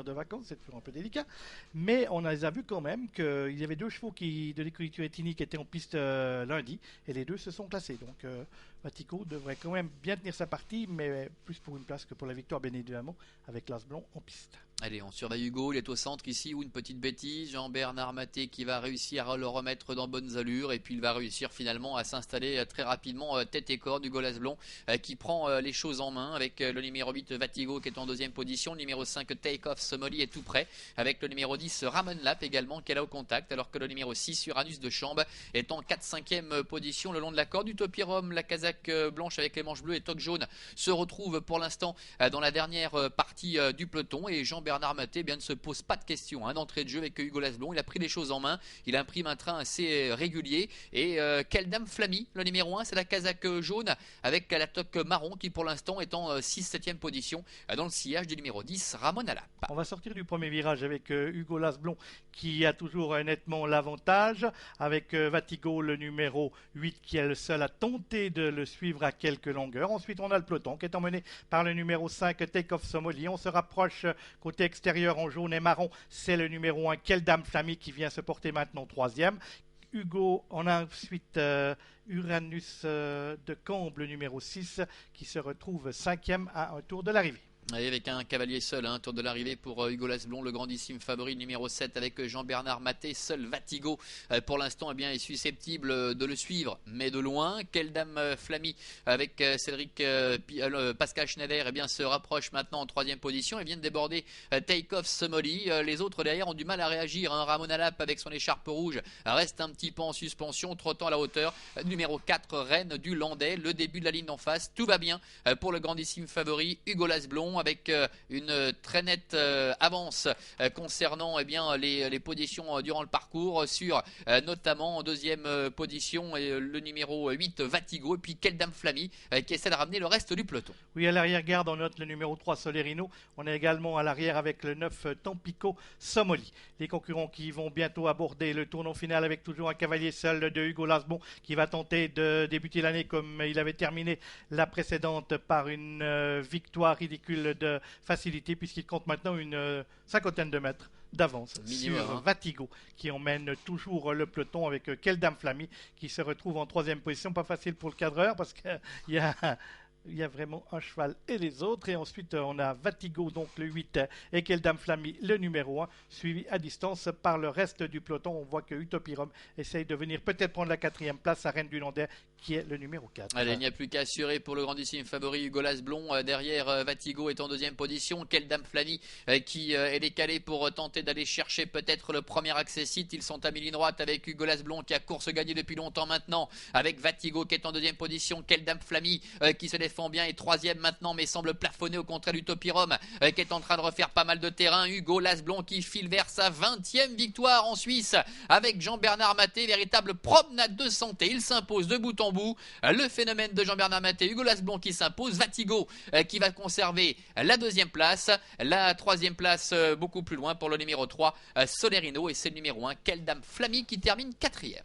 de vacances, c'est toujours un peu délicat. Mais on les a vus quand même qu'il y avait deux chevaux de l'écurie Turettini qui étaient en piste lundi, et les deux se sont classés. Donc Vatico devrait quand même bien tenir sa partie, mais plus pour une place que pour la victoire, bien évidemment, avec l'As Blanc en piste. Allez, on surveille Hugo, il est au centre ici, ou une petite bêtise, Jean-Bernard Maté qui va réussir à le remettre dans bonnes allures, et puis il va réussir finalement à s'installer très rapidement tête et corps. Hugo Lasblon qui prend les choses en main avec le numéro 8 Vatigo qui est en deuxième position, le numéro 5 Take Off Somoli est tout près, avec le numéro 10 Ramon Lap également qui est là au contact, alors que le numéro 6 Uranus de Chambre est en 4-5e position le long de la corde. Utopie Rome, la casaque blanche avec les manches bleues et toque jaune se retrouve pour l'instant dans la dernière partie du peloton, et Jean-Bernard Maté ne se pose pas de questions d'entrée de jeu avec Hugo Lasblon. Il a pris les choses en main, il imprime un train assez régulier, et Quelle Dame Flammy, le numéro 1, c'est la casaque jaune avec la toque marron qui pour l'instant est en 6-7e position dans le sillage du numéro 10 Ramon Alap. On va sortir du premier virage avec Hugo Lasblon qui a toujours nettement l'avantage, avec Vatigo le numéro 8 qui est le seul à tenter de le suivre à quelques longueurs. Ensuite on a le peloton qui est emmené par le numéro 5 Take Off Somoli. On se rapproche côté extérieur en jaune et marron, c'est le numéro 1 Quelle Dame Flammy qui vient se porter maintenant 3e. Hugo, on a ensuite Uranus de Comble, numéro 6, qui se retrouve 5e à un tour de l'arrivée. Et avec un cavalier seul, tour de l'arrivée pour Hugo Lasblon, le grandissime favori numéro 7 avec Jean-Bernard Maté. Seul Vatigo pour l'instant est susceptible de le suivre, mais de loin. Quelle Dame Flammy avec Cédric Pascal Schneider se rapproche maintenant en 3e position et vient de déborder Take Off Somoli. Les autres derrière ont du mal à réagir. Ramon Alap avec son écharpe rouge reste un petit peu en suspension, trottant à la hauteur. Numéro 4, Reine du Landais, le début de la ligne en face. Tout va bien pour le grandissime favori Hugo Lasblon, avec une très nette avance concernant les positions durant le parcours, sur notamment en 2e position le numéro 8 Vatigo, et puis Quelle Dame Flammy qui essaie de ramener le reste du peloton. Oui, à l'arrière-garde on note le numéro 3 Solerino, on est également à l'arrière avec le 9 Tampico Somoli. Les concurrents qui vont bientôt aborder le tournant final avec toujours un cavalier seul de Hugo Lasblon qui va tenter de débuter l'année comme il avait terminé la précédente par une victoire ridicule de facilité, puisqu'il compte maintenant une cinquantaine de mètres d'avance sur Vatigo qui emmène toujours le peloton avec Quelle Dame Flammy qui se retrouve en 3e position. Pas facile pour le cadreur parce qu'il y a vraiment un cheval et les autres. Et ensuite, on a Vatigo, donc le 8, et Quelle Dame Flammy, le numéro 1, suivi à distance par le reste du peloton. On voit que Utopie Rome essaye de venir peut-être prendre la 4e place à Reine du Landais, qui est le numéro 4. Allez, il n'y a plus qu'à assurer pour le grandissime favori Hugo Lasblon. Derrière, Vatigo est en 2e position. Quelle Dame Flammy qui est décalé pour tenter d'aller chercher peut-être le premier accès-site. Ils sont à mi-ligne droite avec Hugo Lasblon qui a course gagnée depuis longtemps maintenant, avec Vatigo qui est en 2e position. Quelle Dame Flammy qui se défend bien, et 3e maintenant, mais semble plafonner au contraire d'Utopie Rome qui est en train de refaire pas mal de terrain. Hugo Lasblon qui file vers sa 20e victoire en Suisse avec Jean-Bernard Maté, véritable promenade de santé. Il s'impose de bout en bout. Le phénomène de Jean-Bernard Maté, Hugo Lasblon qui s'impose, Vatigo qui va conserver la 2e place, la 3e place beaucoup plus loin pour le numéro 3 Solerino, et c'est le numéro 1 Quelle Dame Flammy qui termine 4e.